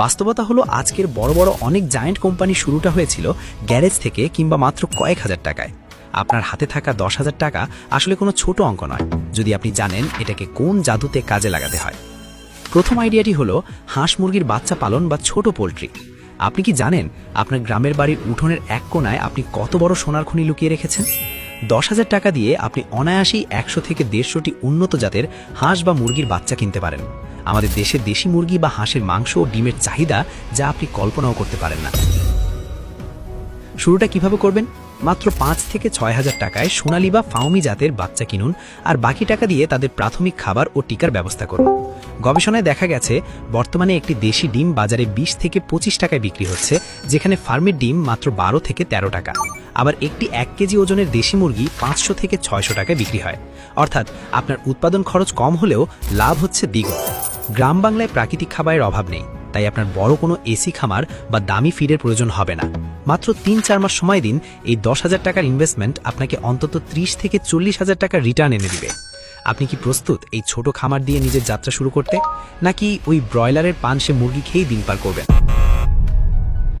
বাস্তবতা হলো আজকের বড় বড় অনেক জায়ান্ট কোম্পানি শুরুটা হয়েছিল গ্যারেজ থেকে কিংবা মাত্র কয়েক হাজার টাকায়। আপনার হাতে থাকা 10,000 টাকা আসলে কোনো ছোট অঙ্ক নয়, যদি আপনি জানেন এটাকে কোন জাদুতে কাজে লাগাতে হয়। প্রথম আইডিয়াটি হলো হাঁস মুরগির বাচ্চা পালন বা ছোট পোলট্রি। আপনি কি জানেন আপনার গ্রামের বাড়ির উঠোনের এক কোণায় আপনি কত বড় সোনার খনি লুকিয়ে রেখেছেন? 10,000 টাকা দিয়ে আপনি অনায়াসেই 100 থেকে 150টি উন্নত জাতের হাঁস বা মুরগির বাচ্চা কিনতে পারেন। আমাদের দেশে দেশি মুরগি বা হাঁসের মাংস ও ডিমের চাহিদা যা আপনি কল্পনাও করতে পারেন না। শুরুটা কিভাবে করবেন? মাত্র 5 থেকে 6,000 টাকায় সোনালী বা ফাউমি জাতের বাচ্চা কিনুন, আর বাকি টাকা দিয়ে তাদের প্রাথমিক খাবার ও টিকার ব্যবস্থা করুন। গবেষণায় দেখা গেছে বর্তমানে একটি দেশি ডিম বাজারে 20 থেকে 25 টাকায় বিক্রি হচ্ছে, যেখানে ফার্মের ডিম মাত্র 12 থেকে 13 টাকা। আবার একটি 1 কেজি ওজনের দেশি মুরগি 500 থেকে 600 টাকায় বিক্রি হয়। অর্থাৎ আপনার উৎপাদন খরচ কম হলেও লাভ হচ্ছে দ্বিগুণ। গ্রাম বাংলায় প্রাকৃতিক খাবারের অভাব নেই, তাই আপনার বড় কোনো এসি খামার বা দামি ফিডের প্রয়োজন হবে না। মাত্র 3-4 মাস সময় দিন, এই 10,000 টাকার ইনভেস্টমেন্ট আপনাকে অন্তত 30 থেকে 40,000 টাকার রিটার্ন এনে দিবে। আপনি কি প্রস্তুত এই ছোট খামার দিয়ে নিজের যাত্রা শুরু করতে, নাকি ওই ব্রয়লারের পানসে মুরগি খেয়েই দিন পার করবেন?